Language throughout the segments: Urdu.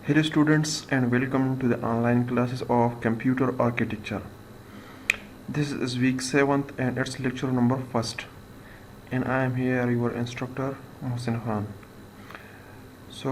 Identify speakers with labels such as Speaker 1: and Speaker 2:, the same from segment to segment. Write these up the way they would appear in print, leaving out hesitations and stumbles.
Speaker 1: Hello students and welcome to the online classes of computer architecture. This is week 7th and it's lecture number 1st and I am here your instructor Mohsin Khan. So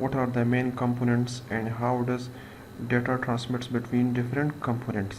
Speaker 1: what are the main components and how does data transmits between different components.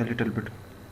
Speaker 1: a little bit,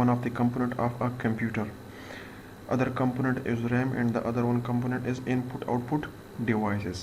Speaker 1: one of the component of a computer. Other component is RAM and the other one component is input output devices.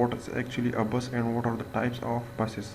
Speaker 1: what is actually a bus and what are the types of buses.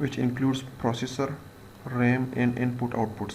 Speaker 1: which includes processor, RAM and input outputs.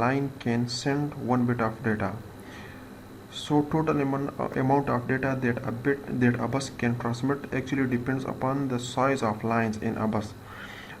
Speaker 1: line can send 1 bit of data. So total amount of data that a bus can transmit actually depends upon the size of lines in a bus.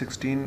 Speaker 1: 16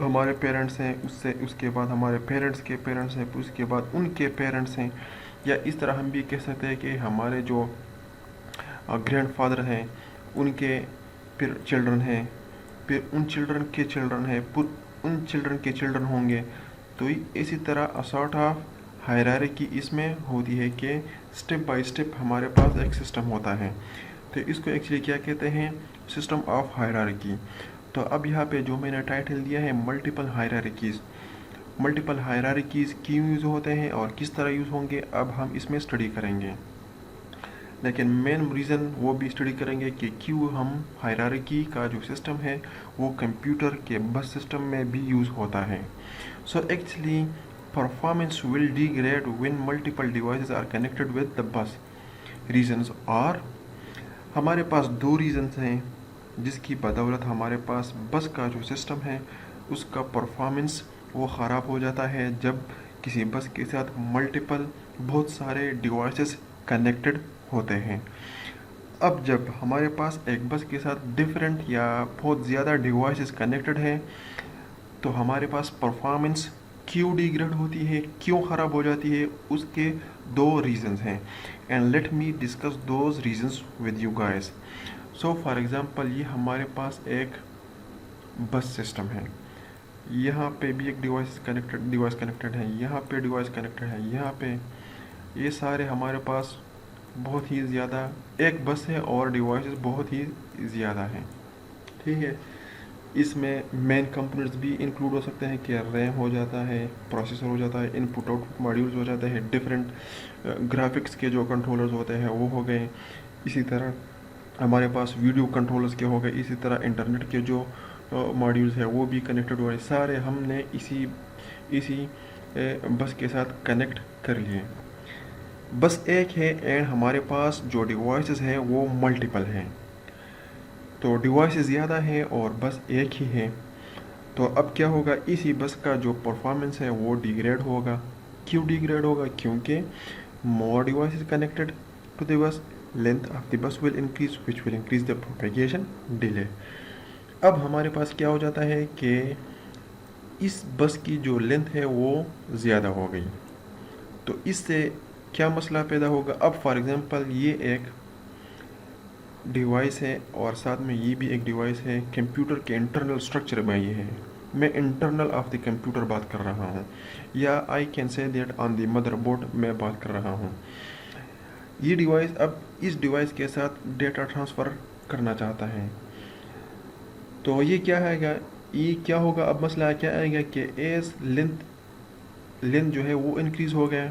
Speaker 1: ہمارے پیرنٹس ہیں، اس کے بعد ہمارے پیرنٹس کے پیرنٹس ہیں، اس کے بعد ان کے پیرنٹس ہیں، یا اس طرح ہم بھی کہہ سکتے ہیں کہ ہمارے جو گرینڈ فادر ہیں ان کے پھر چلڈرن ہیں، پھر ان چلڈرن کے چلڈرن ہیں، پھر ان چلڈرن کے چلڈرن ہوں گے. تو اسی طرح سارٹ آف ہائرارکی اس میں ہوتی ہے کہ اسٹیپ بائی اسٹیپ ہمارے پاس ایک سسٹم ہوتا ہے. تو اس کو ایکچولی کیا کہتے ہیں؟ System of hierarchy. تو اب یہاں پہ جو میں نے ٹائٹل دیا ہے ملٹیپل ہائرارکیز. ملٹیپل ہائرارکیز کیوں یوز ہوتے ہیں اور کس طرح یوز ہوں گے اب ہم اس میں اسٹڈی کریں گے. لیکن مین ریزن وہ بھی اسٹڈی کریں گے کہ کیوں ہم ہائرارکی کا جو سسٹم ہے وہ کمپیوٹر کے بس سسٹم میں بھی یوز ہوتا ہے. So actually performance will degrade when multiple devices are connected with the bus. Reasons are, ہمارے پاس دو ریزنز ہیں جس کی بدولت ہمارے پاس بس کا جو سسٹم ہے اس کا پرفارمنس وہ خراب ہو جاتا ہے جب کسی بس کے ساتھ ملٹیپل بہت سارے ڈیوائسز کنیکٹڈ ہوتے ہیں. اب جب ہمارے پاس ایک بس کے ساتھ ڈفرینٹ یا بہت زیادہ ڈیوائسز کنیکٹڈ ہیں تو ہمارے پاس پرفارمنس کیوں ڈیگریڈ ہوتی ہے، کیوں خراب ہو جاتی ہے، اس کے دو ریزنز ہیں. And let me discuss those reasons with you guys. So for example یہ ہمارے پاس ایک بس سسٹم ہے، یہاں پہ بھی ایک ڈیوائس کنیکٹڈ ہے، یہاں پہ ڈیوائس کنیکٹڈ ہے، یہاں پہ، یہ سارے ہمارے پاس بہت ہی زیادہ ایک بس ہے اور ڈیوائسز بہت ہی زیادہ ہیں. ٹھیک ہے، اس میں مین کمپوننٹس بھی انکلوڈ ہو سکتے ہیں کہ ریم ہو جاتا ہے، پروسیسر ہو جاتا ہے، ان پٹ آؤٹ پٹ ماڈیولز ہو جاتے ہیں، ڈفرینٹ گرافکس کے جو کنٹرولرز ہوتے ہیں وہ ہو گئے، اسی طرح ہمارے پاس ویڈیو کنٹرولرز کے ہو گئے، اسی طرح انٹرنیٹ کے جو ماڈیولز ہیں وہ بھی کنیکٹڈ ہو گئے. سارے ہم نے اسی بس کے ساتھ کنیکٹ کر لیے. بس ایک ہے اینڈ ہمارے پاس جو ڈیوائسز ہیں وہ ملٹیپل ہیں. تو ڈیوائسز زیادہ ہیں اور بس ایک ہی ہے. تو اب کیا ہوگا، اسی بس کا جو پرفارمنس ہے وہ ڈیگریڈ ہوگا. کیوں ڈیگریڈ ہوگا؟ کیونکہ مور ڈیوائسز کنیکٹڈ ٹو دی بس، length of the bus will increase which will increase the propagation delay. اب ہمارے پاس کیا ہو جاتا ہے کہ اس بس کی جو لینتھ ہے وہ زیادہ ہو گئی. تو اس سے کیا مسئلہ پیدا ہوگا؟ اب فار ایگزامپل یہ ایک ڈیوائس ہے اور ساتھ میں یہ بھی ایک ڈیوائس ہے، کمپیوٹر کے انٹرنل اسٹرکچر میں یہ ہے، میں انٹرنل آف دی کمپیوٹر بات کر رہا ہوں، یا I can say that on the mother board میں بات کر رہا ہوں. یہ ڈیوائس اب اس ڈیوائس کے ساتھ ڈیٹا ٹرانسفر کرنا چاہتا ہے. تو یہ کیا ہے گا، یہ کیا ہوگا، اب مسئلہ کیا آئے گا کہ ایز لینتھ جو ہے وہ انکریز ہو گیا.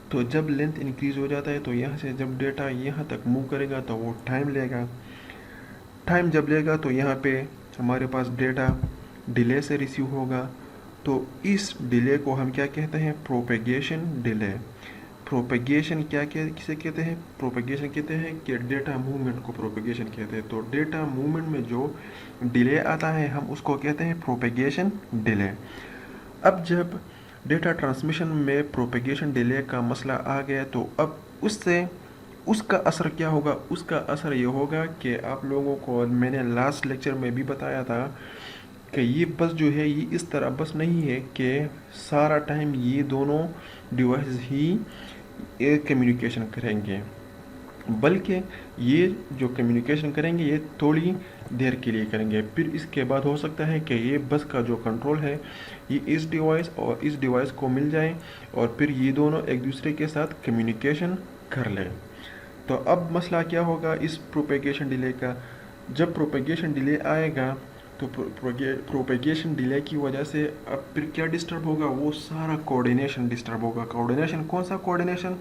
Speaker 1: تو جب لینتھ انکریز ہو جاتا ہے تو یہاں سے جب ڈیٹا یہاں تک موو کرے گا تو وہ ٹائم لے گا. ٹائم جب لے گا تو یہاں پہ ہمارے پاس ڈیٹا ڈیلے سے ریسیو ہوگا. تو اس ڈیلے کو ہم کیا کہتے ہیں؟ Propagation delay. پروپیگیشن کسے کہتے ہیں؟ پروپیگیشن کہتے ہیں کہ ڈیٹا موومنٹ کو پروپیگیشن کہتے ہیں. تو ڈیٹا موومنٹ میں جو ڈیلے آتا ہے ہم اس کو کہتے ہیں پروپیگیشن ڈیلے. اب جب ڈیٹا ٹرانسمیشن میں پروپیگیشن ڈیلے کا مسئلہ آ گیا تو اب اس کا اثر کیا ہوگا؟ اس کا اثر یہ ہوگا کہ آپ لوگوں کو میں نے لاسٹ لیکچر میں بھی بتایا تھا کہ یہ بس جو ہے یہ اس طرح بس نہیں ہے کہ سارا ٹائم یہ دونوں ڈیوائسز ہی کمیونیکیشن کریں گے، بلکہ یہ جو کمیونیکیشن کریں گے یہ تھوڑی دیر کے لیے کریں گے. پھر اس کے بعد ہو سکتا ہے کہ یہ بس کا جو کنٹرول ہے یہ اس ڈیوائس اور اس ڈیوائس کو مل جائیں اور پھر یہ دونوں ایک دوسرے کے ساتھ کمیونیکیشن کر لیں. تو اب مسئلہ کیا ہوگا اس پروپیگیشن ڈیلے کا؟ جب پروپیگیشن ڈیلے آئے گا تو پروپیگیشن ڈیلے کی وجہ سے اب پھر کیا ڈسٹرب ہوگا؟ وہ سارا کوآرڈینیشن ڈسٹرب ہوگا. کوآرڈینیشن کون سا کوآرڈینیشن؟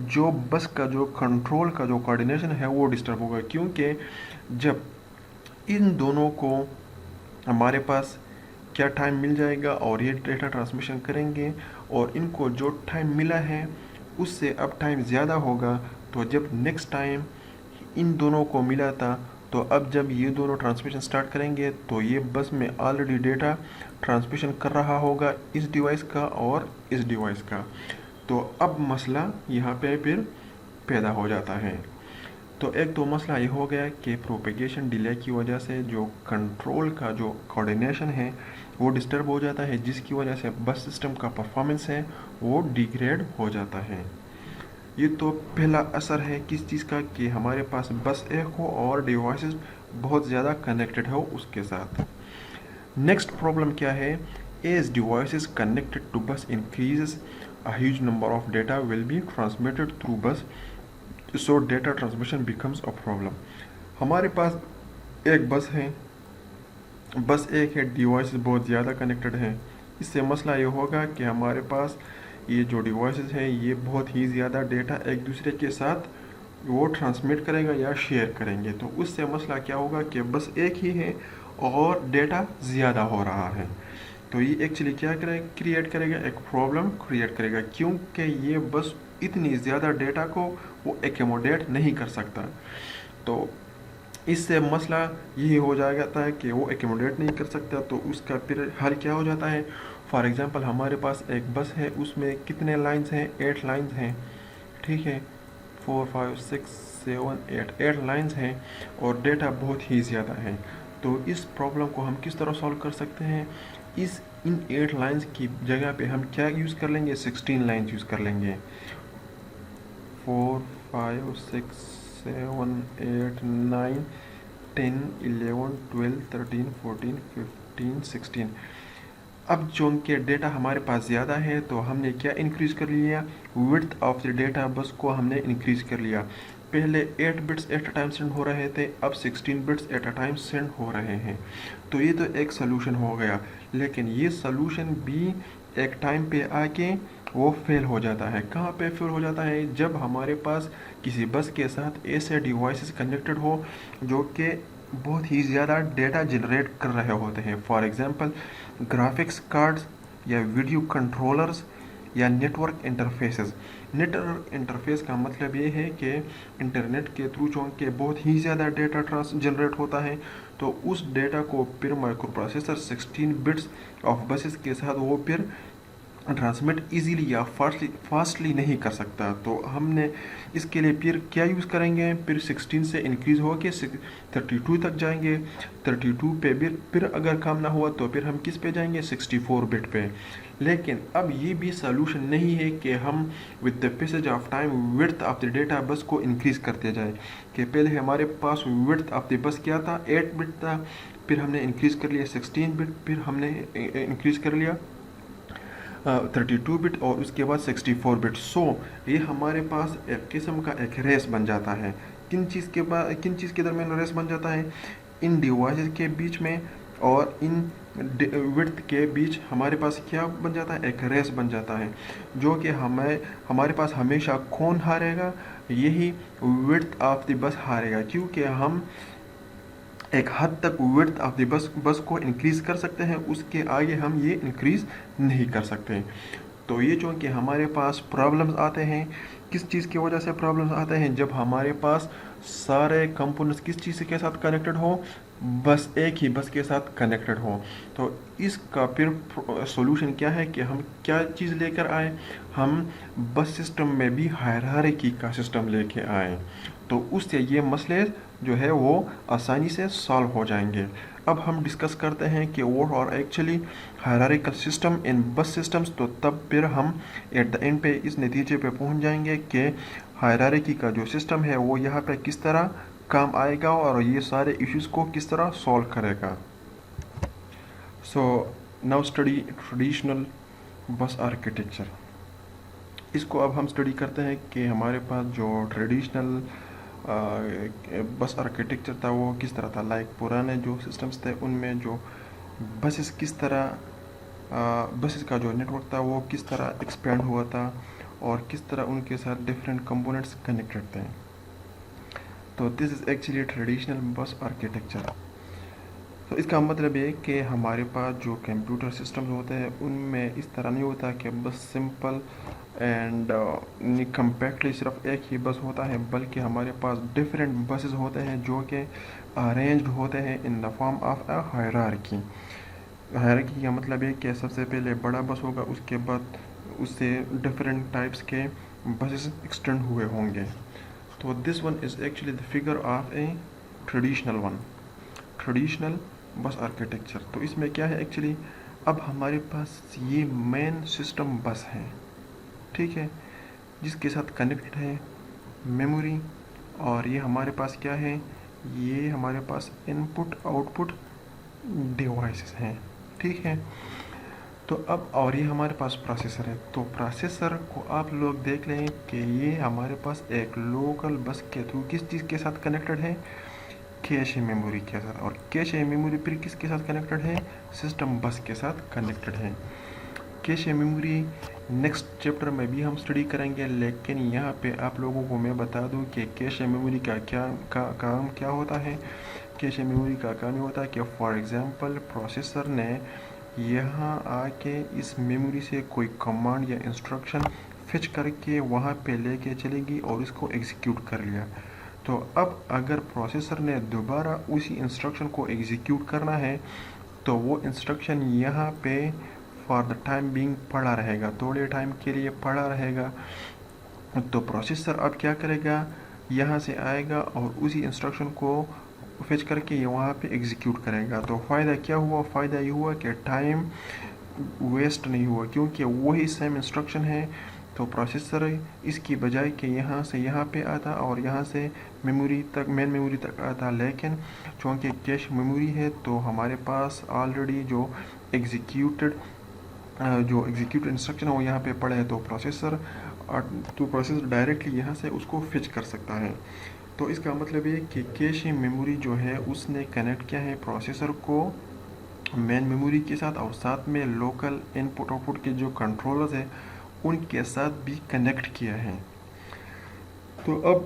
Speaker 1: جو بس کا جو کنٹرول کا جو کوآرڈینیشن ہے وہ ڈسٹرب ہوگا. کیونکہ جب ان دونوں کو ہمارے پاس کیا ٹائم مل جائے گا اور یہ ڈیٹا ٹرانسمیشن کریں گے اور ان کو جو ٹائم ملا ہے اس سے اب ٹائم زیادہ ہوگا. تو جب نیکسٹ ٹائم ان دونوں کو ملا تھا تو اب جب یہ دونوں ٹرانسمیشن سٹارٹ کریں گے تو یہ بس میں آلریڈی ڈیٹا ٹرانسمیشن کر رہا ہوگا اس ڈیوائس کا اور اس ڈیوائس کا. تو اب مسئلہ یہاں پہ پھر پیدا ہو جاتا ہے. تو ایک تو مسئلہ یہ ہو گیا کہ پروپیگیشن ڈیلے کی وجہ سے جو کنٹرول کا جو کوآرڈینیشن ہے وہ ڈسٹرب ہو جاتا ہے، جس کی وجہ سے بس سسٹم کا پرفارمنس ہے وہ ڈیگریڈ ہو جاتا ہے۔ یہ تو پہلا اثر ہے کس چیز کا، کہ ہمارے پاس بس ایک ہو اور ڈیوائسز بہت زیادہ کنیکٹڈ ہو اس کے ساتھ۔ نیکسٹ پرابلم کیا ہے، ایز ڈیوائسز کنیکٹڈ ٹو بس increases a huge number of data will be transmitted through bus, so data transmission becomes a problem۔ ہمارے پاس ایک بس ہے، بس ایک ہے، ڈیوائسز بہت زیادہ کنیکٹڈ ہیں، اس سے مسئلہ یہ ہوگا کہ ہمارے پاس یہ جو ڈیوائسز ہیں یہ بہت ہی زیادہ ڈیٹا ایک دوسرے کے ساتھ وہ ٹرانسمٹ کرے گا یا شیئر کریں گے، تو اس سے مسئلہ کیا ہوگا کہ بس ایک ہی ہے اور ڈیٹا زیادہ ہو رہا ہے، تو یہ ایکچولی کیا کریٹ کرے گا، ایک پرابلم کریٹ کرے گا، کیونکہ یہ بس اتنی زیادہ ڈیٹا کو وہ ایکوموڈیٹ نہیں کر سکتا، تو اس سے مسئلہ یہی ہو جاتا ہے کہ وہ ایکوموڈیٹ نہیں کر سکتا، تو اس کا پھر حل کیا ہو جاتا ہے۔ فار ایگزامپل ہمارے پاس ایک بس ہے، اس میں کتنے لائنز ہیں، 8 لائنز ہیں، ٹھیک ہے، 4 5 6 7 8 لائنز ہیں اور ڈیٹا بہت ہی زیادہ ہے، تو اس پرابلم کو ہم کس طرح سالو کر سکتے ہیں، ان 8 لائنز کی جگہ پہ ہم کیا یوز کر لیں گے، 16 لائنز یوز کر لیں گے، 4 5 6 7 8 9 10 11 12 13 14 15 16۔ اب چونکہ ڈیٹا ہمارے پاس زیادہ ہے تو ہم نے کیا انکریز کر لیا، width of the data bus کو ہم نے انکریز کر لیا، پہلے 8 bits at a time send ہو رہے تھے، اب 16 bits at a time send ہو رہے ہیں، تو یہ تو ایک سلوشن ہو گیا، لیکن یہ سلوشن بھی ایک ٹائم پہ آ کے وہ فیل ہو جاتا ہے۔ کہاں پہ فیل ہو جاتا ہے، جب ہمارے پاس کسی بس کے ساتھ ایسے ڈیوائسز کنیکٹڈ ہو جو کہ بہت ہی زیادہ ڈیٹا جنریٹ کر رہے ہوتے ہیں، فار ایگزامپل گرافکس کارڈز یا ویڈیو کنٹرولرز یا نیٹورک انٹرفیسز۔ نیٹورک انٹرفیس کا مطلب یہ ہے کہ انٹرنیٹ کے تھرو چونکہ بہت ہی زیادہ ڈیٹا جنریٹ ہوتا ہے، تو اس ڈیٹا کو پھر micro processor 16 bits of buses کے ساتھ وہ پھر ٹرانسمٹ ایزیلی یا فاسٹلی نہیں کر سکتا، تو ہم نے اس کے لیے پھر کیا یوز کریں گے، پھر 16 سے انکریز ہو کے 32 تک جائیں گے، 32 پہ پھر اگر کام نہ ہوا تو پھر ہم کس پہ جائیں گے، 64 بٹ پہ۔ لیکن اب یہ بھی سلوشن نہیں ہے کہ ہم with the passage of time width of the data bus کو انکریز کرتے جائیں، کہ پہلے ہمارے پاس width آف دی بس کیا تھا، 8 بٹ تھا، پھر ہم نے انکریز کر لیا 16 بٹ، پھر ہم نے انکریز کر لیا 32 بٹ اور اس کے بعد 64 بٹ۔ سو یہ ہمارے پاس ایک قسم کا ایک ریس بن جاتا ہے، کن چیز کے درمیان ریس بن جاتا ہے، ان ڈیوائسز کے بیچ میں اور ان width کے بیچ ہمارے پاس کیا بن جاتا ہے، ایک ریس بن جاتا ہے، جو کہ ہمارے پاس ہمیشہ کون ہارے گا، یہی width آف دی بس ہارے گا، کیونکہ ہم ایک حد تک width آف دی بس کو انکریز کر سکتے ہیں، اس کے آگے ہم یہ انکریز نہیں کر سکتے۔ تو یہ چونکہ ہمارے پاس پرابلمز آتے ہیں، کس چیز کی وجہ سے پرابلمز آتے ہیں، جب ہمارے پاس سارے کمپوننٹس کس چیز کے ساتھ کنیکٹڈ ہو، بس ایک ہی بس کے ساتھ کنیکٹڈ ہو، تو اس کا پھر سولوشن کیا ہے کہ ہم کیا چیز لے کر آئیں، ہم بس سسٹم میں بھی ہائرارکی کا سسٹم لے کے آئیں، تو اس سے یہ مسئلے جو ہے وہ آسانی سے سالو ہو جائیں گے۔ اب ہم ڈسکس کرتے ہیں کہ what are actually hierarchical system in bus systems, تو تب پھر ہم ایٹ دا اینڈ پہ اس نتیجے پہ پہنچ جائیں گے کہ ہائرارکی کا جو سسٹم ہے وہ یہاں پہ کس طرح کام آئے گا اور یہ سارے ایشوز کو کس طرح سالو کرے گا۔ سو ناؤ اسٹڈی ٹریڈیشنل بس آرکیٹیکچر۔ اس کو اب ہم اسٹڈی کرتے ہیں کہ ہمارے پاس جو ٹریڈیشنل بس آرکیٹیکچر تھا وہ کس طرح تھا، لائک پرانے جو سسٹمز تھے ان میں جو بسز کس طرح بسز کا جو نیٹ ورک تھا وہ کس طرح ایکسپینڈ ہوا تھا اور کس طرح ان کے ساتھ ڈفرینٹ کمپوننٹس کنیکٹڈ تھے، تو دس از ایکچولی ٹریڈیشنل بس آرکیٹیکچر۔ تو اس کا مطلب یہ کہ ہمارے پاس جو کمپیوٹر سسٹمز ہوتے ہیں ان میں اس طرح نہیں ہوتا کہ بس سمپل اینڈ کمپیکٹلی صرف ایک ہی بس ہوتا ہے، بلکہ ہمارے پاس ڈفرینٹ بسز ہوتے ہیں جو کہ ارینجڈ ہوتے ہیں in the form of a hierarchy. Hierarchy کا مطلب ہے کہ سب سے پہلے بڑا بس ہوگا، اس کے بعد اس سے ڈفرینٹ ٹائپس کے بسز ایکسٹینڈ ہوئے ہوں گے۔ تو this one is actually the figure of a traditional بس آرکیٹیکچر. تو اس میں کیا ہے ایکچولی، اب ہمارے پاس یہ مین سسٹم بس ہے، ٹھیک ہے، جس کے ساتھ کنیکٹ ہے میموری، اور یہ ہمارے پاس کیا ہے، یہ ہمارے پاس ان پٹ آؤٹ پٹ ڈیوائسز ہیں، ٹھیک ہے. تو اب اور یہ ہمارے پاس پروسیسر ہے. تو پروسیسر کو آپ لوگ دیکھ لیں کہ یہ ہمارے پاس ایک لوکل بس کے تھرو کس چیز کے ساتھ کنیکٹڈ ہے، کیشے میموری کے ساتھ، اور کیشے میموری پھر کس کے ساتھ کنیکٹڈ ہے، سسٹم بس کے ساتھ کنیکٹڈ ہے. کیشے میموری نیکسٹ چیپٹر میں بھی ہم اسٹڈی کریں گے، لیکن یہاں پہ آپ لوگوں کو میں بتا دوں کہ کیشے میموری کا کام کیا ہوتا ہے. کیشے میموری کا کام یہ ہوتا ہے کہ فار ایگزامپل پروسیسر نے یہاں آ کے اس میموری سے کوئی کمانڈ یا انسٹرکشن فچ کر کے وہاں پہ لے کے چلے گی اور اس کو ایگزیکیوٹ کر لیا. تو اب اگر پروسیسر نے دوبارہ اسی انسٹرکشن کو ایگزیکیوٹ کرنا ہے تو وہ انسٹرکشن یہاں پہ فار دا ٹائم بینگ پڑا رہے گا، تھوڑے ٹائم کے لیے پڑا رہے گا. تو پروسیسر اب کیا کرے گا، یہاں سے آئے گا اور اسی انسٹرکشن کو فیچ کر کے وہاں پہ ایگزیکیوٹ کرے گا. تو فائدہ کیا ہوا، فائدہ یہ ہوا کہ ٹائم ویسٹ نہیں ہوا، کیونکہ وہی سیم انسٹرکشن ہے. تو پروسیسر اس کی بجائے کہ یہاں سے یہاں پہ آتا اور یہاں سے میموری تک، مین میموری تک آتا، لیکن چونکہ کیش میموری ہے تو ہمارے پاس آلریڈی جو ایگزیکیوٹڈ انسٹرکشن ہے وہ یہاں پہ پڑے ہے. تو پروسیسر ڈائریکٹلی یہاں سے اس کو فچ کر سکتا ہے. تو اس کا مطلب یہ کہ کیشے میموری جو ہے اس نے کنیکٹ کیا ہے پروسیسر کو مین میموری کے ساتھ، اور ساتھ میں لوکل ان پٹ آؤٹ پٹ کے جو کنٹرولرز ہیں ان کے ساتھ بھی کنیکٹ کیا ہے. تو اب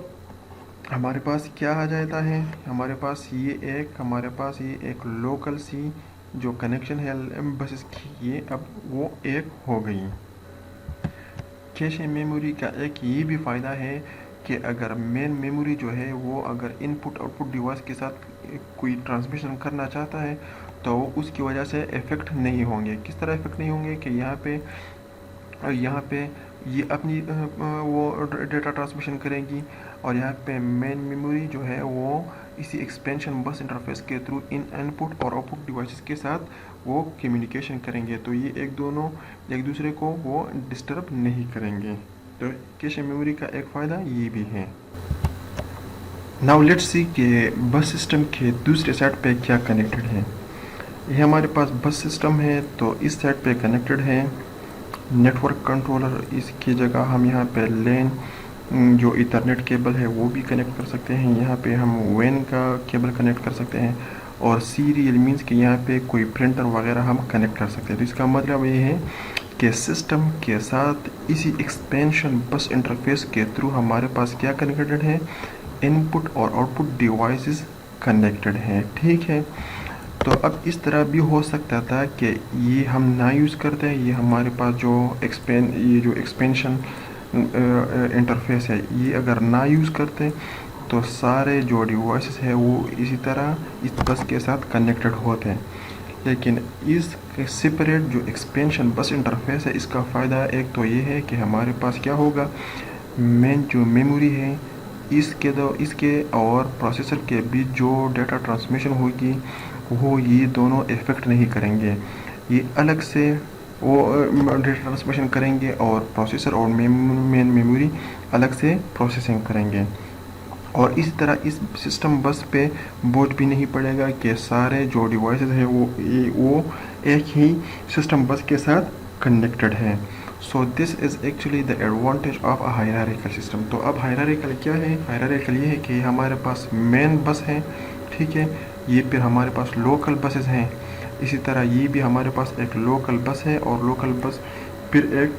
Speaker 1: ہمارے پاس کیا آ جاتا ہے، ہمارے پاس یہ ایک لوکل سی جو کنیکشن ہے بسز کی، یہ اب وہ ایک ہو گئی. کیشے میموری کا ایک یہ بھی فائدہ ہے کہ اگر مین میموری جو ہے وہ اگر ان پٹ آؤٹ پٹ ڈیوائس کے ساتھ کوئی ٹرانسمیشن کرنا چاہتا ہے تو وہ اس کی وجہ سے افیکٹ نہیں ہوں گے. کس طرح افیکٹ نہیں ہوں گے کہ یہاں پہ یہ اپنی وہ ڈیٹا ٹرانسمیشن کرے گی، اور یہاں پہ مین میموری جو ہے وہ اسی ایکسپینشن بس انٹرفیس کے تھرو ان پٹ اور آؤٹ پٹ ڈیوائسز کے ساتھ وہ کمیونیکیشن کریں گے. تو یہ ایک دوسرے کو وہ ڈسٹرب نہیں کریں گے. تو کیشے میموری کا ایک فائدہ یہ بھی ہے. ناؤ لیٹس سی کہ بس سسٹم کے دوسرے سائڈ پہ کیا کنیکٹڈ ہے. یہ ہمارے پاس بس سسٹم ہے، تو اس سائڈ پہ کنیکٹڈ ہے نیٹ ورک کنٹرولر. اس کی جگہ ہم یہاں پہ لین جو ایتھرنیٹ کیبل ہے وہ بھی کنیکٹ کر سکتے ہیں. یہاں پہ ہم وین کا کیبل کنیکٹ کر سکتے ہیں، اور سیریل مینس کہ یہاں پہ کوئی پرنٹر وغیرہ ہم کنیکٹ کر سکتے ہیں. تو اس کا مطلب یہ ہے کہ سسٹم کے ساتھ اسی ایکسپینشن بس انٹرفیس کے تھرو ہمارے پاس کیا کنیکٹڈ ہے، ان پٹ اور آؤٹ پٹ ڈیوائسز کنیکٹڈ ہیں، ٹھیک ہے. تو اب اس طرح بھی ہو سکتا تھا کہ یہ ہم نہ یوز کرتے ہیں، یہ ہمارے پاس جو ایکسپینشن انٹرفیس ہے یہ اگر نہ یوز کرتے تو سارے جو ڈیوائسز ہیں وہ اسی طرح اس بس کے ساتھ کنیکٹڈ ہوتے ہیں. لیکن اس سپریٹ جو ایکسپینشن بس انٹرفیس ہے اس کا فائدہ ایک تو یہ ہے کہ ہمارے پاس کیا ہوگا، مین جو میموری ہے اس کے اور پروسیسر کے بیچ جو ڈیٹا ٹرانسمیشن ہوگی وہ یہ دونوں افیکٹ نہیں کریں گے. یہ الگ سے وہ ڈیٹا ٹرانسمیشن کریں گے اور پروسیسر اور مین میموری الگ سے پروسیسنگ کریں گے. اور اسی طرح اس سسٹم بس پہ بوجھ بھی نہیں پڑے گا کہ سارے جو ڈیوائسز ہیں وہ ایک ہی سسٹم بس کے ساتھ کنیکٹڈ ہیں. So this is actually the advantage of a hierarchical system. تو اب ہائرارکل کیا ہے، ہائرارکل یہ ہے کہ ہمارے پاس مین بس ہے، ٹھیک ہے، یہ پھر ہمارے پاس لوکل بسز ہیں، اسی طرح یہ بھی ہمارے پاس ایک لوکل بس ہے، اور لوکل بس پھر ایک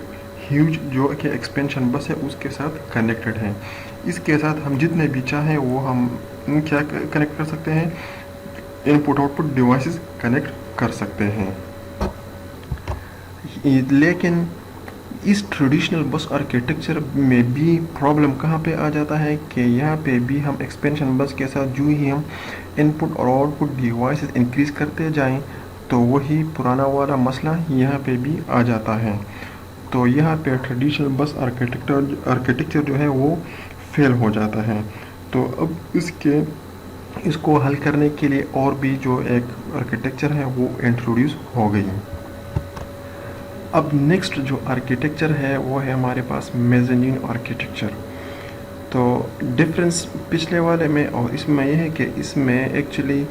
Speaker 1: ہیوج جو کہ ایکسپینشن بس ہے اس کے ساتھ کنیکٹڈ ہے. اس کے ساتھ ہم جتنے بھی چاہیں وہ ہم کیا کنیکٹ کر سکتے ہیں، input output devices connect کر سکتے ہیں. لیکن اس ٹریڈیشنل بس آرکیٹیکچر میں بھی پرابلم کہاں پہ آ جاتا ہے کہ یہاں پہ بھی ہم ایکسپینشن بس کے ساتھ جو ہی ہم ان پٹ اور آؤٹ پٹ ڈیوائسز انکریز کرتے جائیں تو وہی پرانا والا مسئلہ یہاں پہ بھی آ جاتا ہے. تو یہاں پہ ٹریڈیشنل بس آرکیٹیکچر جو ہے وہ فیل ہو جاتا ہے. تو اب اس کو حل کرنے کے لیے اور بھی جو ایک آرکیٹیکچر ہے وہ انٹروڈیوس ہو گئی. اب نیکسٹ جو آرکیٹیکچر ہے وہ ہے ہمارے پاس میزنین آرکیٹیکچر. تو ڈفرینس پچھلے والے میں اور اس میں یہ ہے کہ اس میں ایکچولی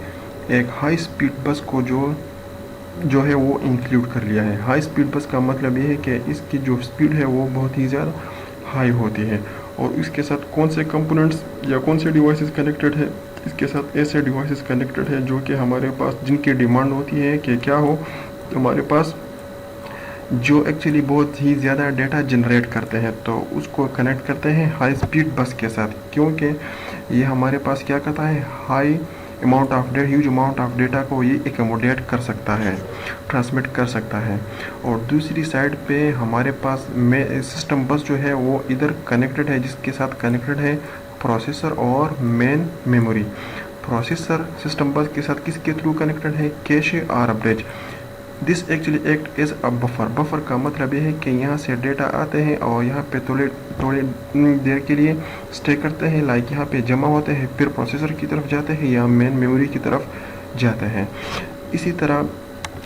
Speaker 1: ایک ہائی اسپیڈ بس کو جو ہے وہ انکلوڈ کر لیا ہے. ہائی اسپیڈ بس کا مطلب یہ ہے کہ اس کی جو اسپیڈ ہے وہ بہت ہی زیادہ ہائی ہوتی ہے, اور اس کے ساتھ کون سے کمپوننٹس یا کون سے ڈیوائسز کنیکٹڈ ہے, اس کے ساتھ ایسے ڈیوائسز کنیکٹڈ ہے جو کہ ہمارے پاس جن کی ڈیمانڈ ہوتی ہے کہ کیا ہو ہمارے پاس جو ایکچولی بہت ہی زیادہ ڈیٹا جنریٹ کرتے ہیں, تو اس کو کنیکٹ کرتے ہیں ہائی اسپیڈ بس کے ساتھ, کیونکہ یہ ہمارے پاس کیا کرتا ہے high amount of data, huge amount of data کو یہ ایکوموڈیٹ کر سکتا ہے, ٹرانسمٹ کر سکتا ہے. اور دوسری سائڈ پہ ہمارے پاس سسٹم بس جو ہے وہ ادھر کنیکٹڈ ہے, جس کے ساتھ کنیکٹڈ ہے پروسیسر اور main memory. Processor system bus کے ساتھ کس کے تھرو کنیکٹڈ ہے, کیشے اور bridge. This actually act as a buffer. Buffer کا مطلب یہ ہے کہ یہاں سے ڈیٹا آتے ہیں اور یہاں پہ تھوڑی دیر کے لیے اسٹے کرتے ہیں, لائک یہاں پہ جمع ہوتے ہیں, پھر پروسیسر کی طرف جاتے ہیں یا مین میموری کی طرف جاتے ہیں. اسی طرح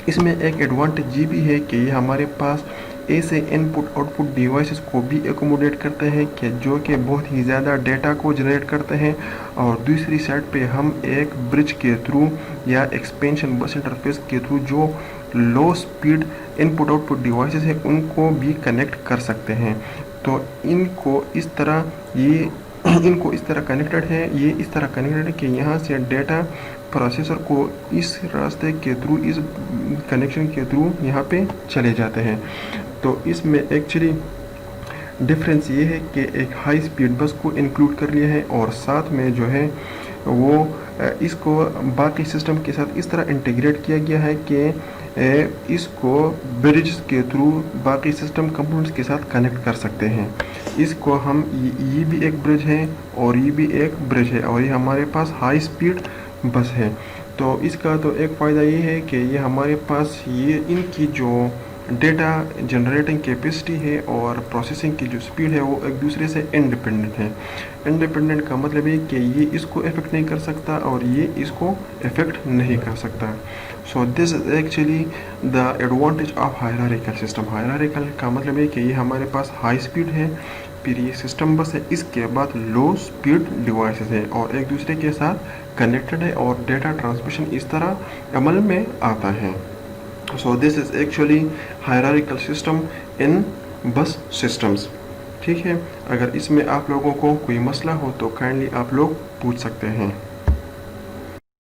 Speaker 1: اس میں ایک ایڈوانٹیج یہ بھی ہے کہ یہ ہمارے پاس ایسے ان پٹ آؤٹ پٹ ڈیوائسز کو بھی ایکوموڈیٹ کرتے ہیں کہ جو کہ بہت ہی زیادہ ڈیٹا کو جنریٹ کرتے ہیں, اور دوسری سائڈ پہ ہم ایک برج کے تھرو یا ایکسپینشن بس انٹرفیس کے تھرو جو لو سپیڈ ان پٹ آؤٹ پٹ ڈیوائسز ہیں ان کو بھی کنیکٹ کر سکتے ہیں. تو ان کو اس طرح کنیکٹڈ ہے, یہ اس طرح کنیکٹڈ ہے کہ یہاں سے ڈیٹا پروسیسر کو اس راستے کے تھرو, اس کنیکشن کے تھرو یہاں پہ چلے جاتے ہیں. تو اس میں ایکچولی ڈفرینس یہ ہے کہ ایک ہائی اسپیڈ بس کو انکلوڈ کر لیا ہے, اور ساتھ میں جو ہے وہ اس کو باقی سسٹم کے ساتھ اس طرح انٹیگریٹ کیا گیا ہے کہ اس کو برجز کے تھرو باقی سسٹم کمپوننٹس کے ساتھ کنیکٹ کر سکتے ہیں. اس کو ہم یہ بھی ایک برج ہے اور یہ بھی ایک برج ہے, اور یہ ہمارے پاس ہائی اسپیڈ بس ہے. تو اس کا تو ایک فائدہ یہ ہے کہ یہ ہمارے پاس یہ ان کی جو ڈیٹا جنریٹنگ کیپیسٹی ہے اور پروسیسنگ کی جو سپیڈ ہے وہ ایک دوسرے سے انڈیپینڈنٹ ہے. انڈیپینڈنٹ کا مطلب ہے کہ یہ اس کو افیکٹ نہیں کر سکتا اور یہ اس کو افیکٹ نہیں کر سکتا. So this is actually the advantage of hierarchical system. Hierarchical کا مطلب ہے کہ یہ ہمارے پاس ہائی اسپیڈ ہے, پھر یہ سسٹم بس ہے, اس کے بعد لو اسپیڈ ڈیوائسز ہے اور ایک دوسرے کے ساتھ کنیکٹڈ ہے, اور ڈیٹا ٹرانسمیشن اس طرح عمل میں آتا ہے. So this is actually hierarchical system in bus systems. ٹھیک ہے, اگر اس میں آپ لوگوں کو کوئی مسئلہ ہو تو کائنڈلی آپ لوگ پوچھ سکتے ہیں.